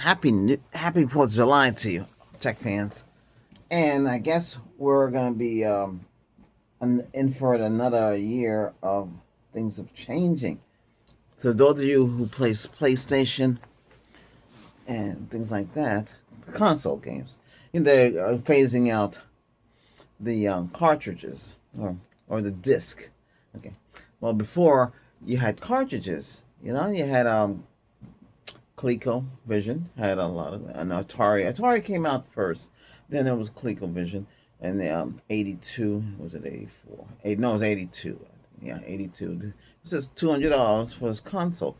Happy 4th of July to you, tech fans. And I guess we're gonna be in for another year of things of changing. So those of you who plays PlayStation and things like that, the console games, they are phasing out the cartridges or the disc. Okay. Well, before you had cartridges, you had ColecoVision had a lot of, and Atari. Atari came out first, then it was ColecoVision, and the 82 was it 84? No, it was 82. Yeah, 82. It was just $200 for his console,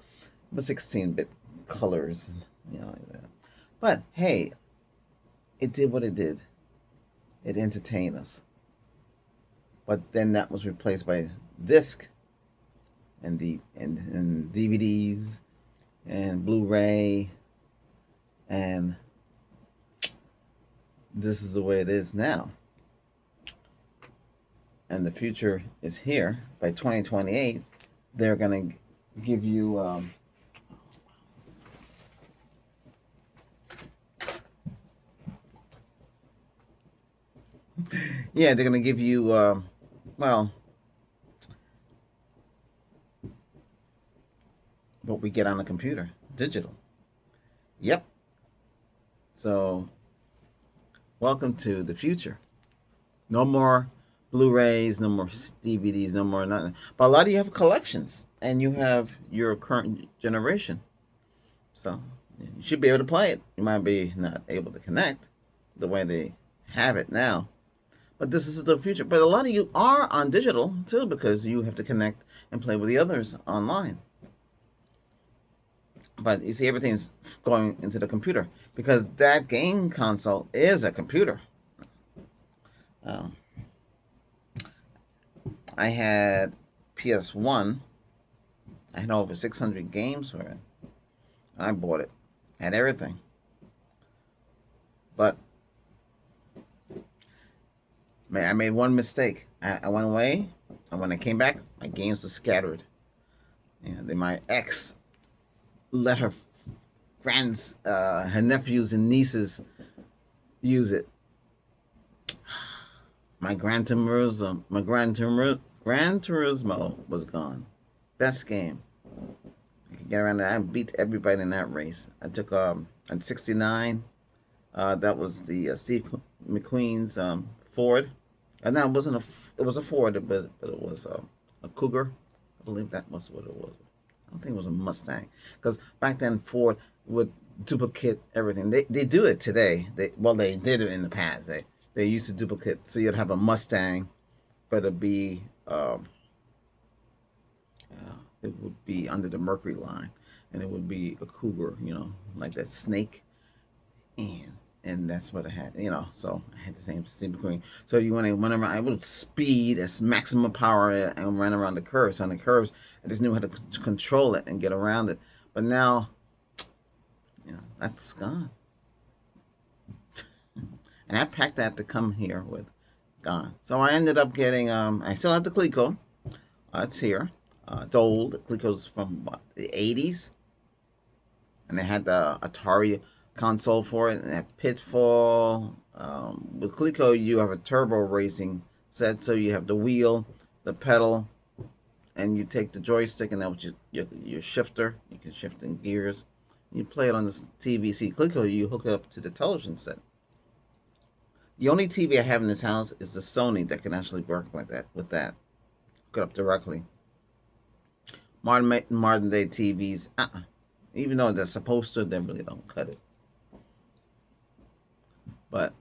but 16-bit colors, like that. But hey, it did what it did. It entertained us. But then that was replaced by disc and DVDs and Blu-ray, and this is the way it is now. And the future is here. By 2028, they're going to give you yeah, they're going to give you well, what we get on the computer, digital. Yep. So welcome to the future. No more Blu-rays, no more DVDs, no more nothing. But a lot of you have collections, and you have your current generation, so you should be able to play it. You might be not able to connect the way they have it now, but this is the future. But a lot of you are on digital too, because you have to connect and play with the others online. But you see, everything's going into the computer because that game console is a computer. Um, I had PS1. I had over 600 games for it. I bought it. Had everything. But man, I made one mistake. I went away, and when I came back, my games were scattered. And then my ex let her nephews and nieces use it. Gran Turismo was gone. Best game. I could get around that. I beat everybody in that race. I took at 69. That was the Steve McQueen's Ford. And that wasn't a. It was a Ford, but it was a Cougar. I believe that was what it was. I don't think it was a Mustang, because back then Ford would duplicate everything. They do it today. They did it in the past. They used to duplicate. So you'd have a Mustang, but it would be under the Mercury line, and it would be a Cougar, like that snake, and that's what I had, So I had the same McQueen. So you when I went around, I would speed as maximum power and run around the curves. So on the curves, I just knew how to control it and get around it. But now, that's gone. And I packed that to come here with gone. So I ended up getting. I still have the Coleco. It's here. It's old. Coleco's from what, the 80s, and they had the Atari console for it, and that Pitfall. With Coleco, you have a turbo racing set, so you have the wheel, the pedal, and you take the joystick, and that was your shifter. You can shift in gears. You play it on the TV. See, Coleco, you hook it up to the television set. The only TV I have in this house is the Sony that can actually work like that with that. Hook it up directly. Modern day TVs, even though they're supposed to, they really don't cut it. But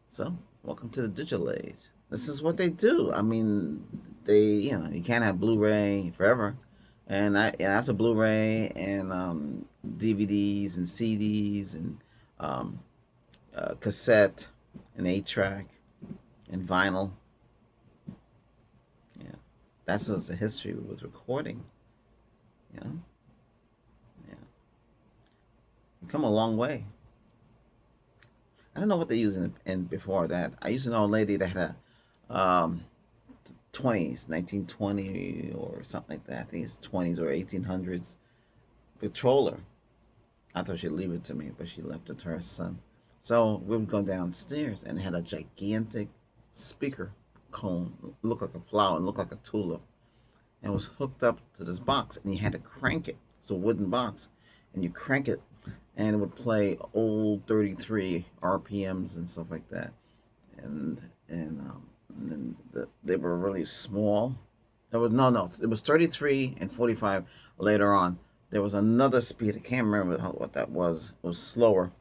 so, welcome to the digital age. This is what they do. I mean, you can't have Blu-ray forever, and after Blu-ray and DVDs and CDs and cassette and 8-track and vinyl. Yeah, that's what's the history with recording. Yeah, We've come a long way. I don't know what they use in before that. I used to know a lady that had a 20s, 1920 or something like that. I think it's 20s or 1800s controller. I thought she'd leave it to me, but she left it to her son. So we would go downstairs and it had a gigantic speaker cone, looked like a flower and looked like a tulip, and it was hooked up to this box, and you had to crank it. It's a wooden box, and you crank it, and it would play old 33 RPMs and stuff like that. And and then they were really small. There was no, it was 33 and 45 later on. There was another speed. I can't remember what that was. It was slower.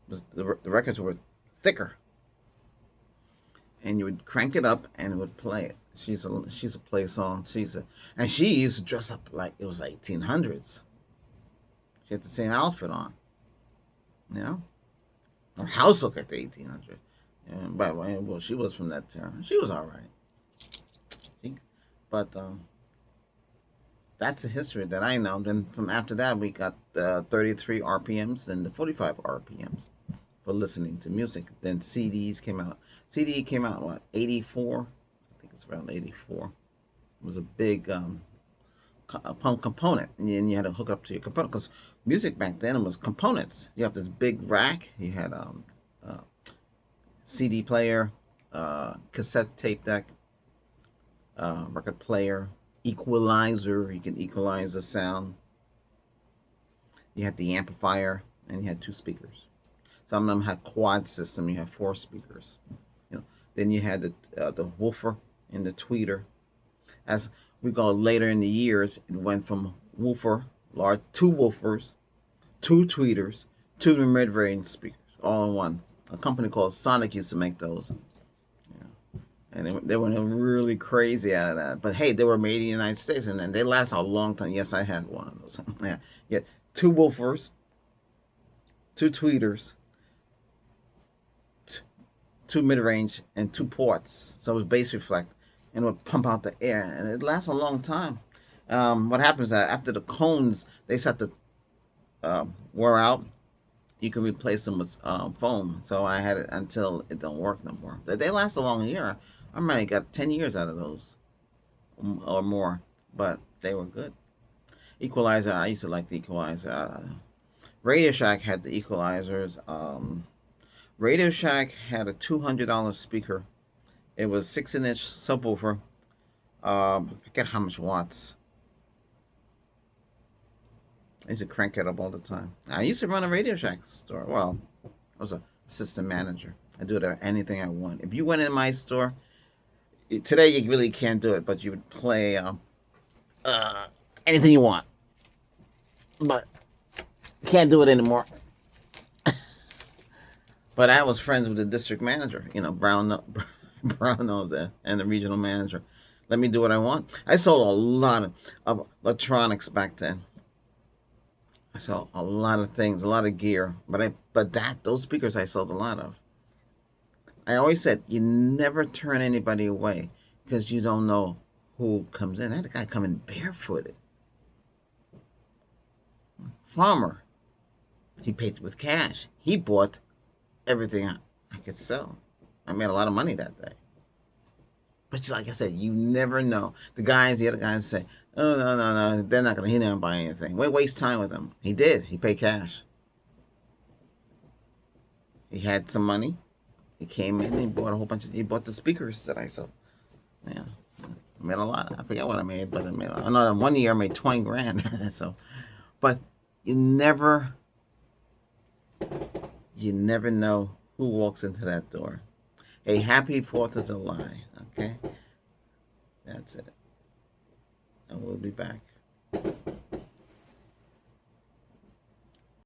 It was the records were thicker, and you would crank it up and it would play it. She's a play song. And she used to dress up like it was 1800s. She had the same outfit on. You know, her house looked like the 1800s. And by the way, well, she was from that time. She was all right. But that's the history that I know. Then from after that, we got the 33 RPMs and the 45 RPMs for listening to music. Then CDs came out. CD came out what 84? I think it's around 84. It was a big component, and you had to hook up to your component because music back then was components. You have this big rack. You had uh, CD player, cassette tape deck, record player, equalizer. You can equalize the sound. You had the amplifier, and you had two speakers. Some of them had quad system. You had four speakers. Then you had the woofer and the tweeter. As we go later in the years, it went from woofer, large, two woofers, two tweeters, two mid-range speakers, all in one. A company called Sonic used to make those. And they went really crazy out of that. But hey, they were made in the United States, and then they last a long time. Yes, I had one of those. Yeah, two woofers, two tweeters, two mid-range, and two ports. So it was bass reflect, and it would pump out the air, and it lasts a long time. What happens is that after the cones, they start to wear out, you can replace them with foam. So I had it until it don't work no more. They last a long year. I might have got 10 years out of those or more, but they were good. Equalizer, I used to like the equalizer. Radio Shack had the equalizers. Radio Shack had a $200 speaker. It was 6-inch subwoofer. I forget how much watts. I used to crank it up all the time. I used to run a Radio Shack store. Well, I was an assistant manager. I do anything I want. If you went in my store, today you really can't do it, but you would play anything you want. But you can't do it anymore. But I was friends with the district manager, Brown Nose and the regional manager. Let me do what I want. I sold a lot of electronics back then. I sold a lot of things, a lot of gear. But those speakers I sold a lot of. I always said you never turn anybody away because you don't know who comes in. I had a guy come in barefooted. Farmer. He paid with cash. He bought everything I could sell. I made a lot of money that day. But like I said, you never know. The other guys say, oh, no, they're not going to, he didn't buy anything. We waste time with him. He did. He paid cash. He had some money. He came in and he bought he bought the speakers that I sold. Yeah. I made a lot. I forget what I made, but I made a lot. No, one year I made 20 grand. So, but you never know who walks into that door. Hey, happy 4th of July, okay? That's it. And we'll be back.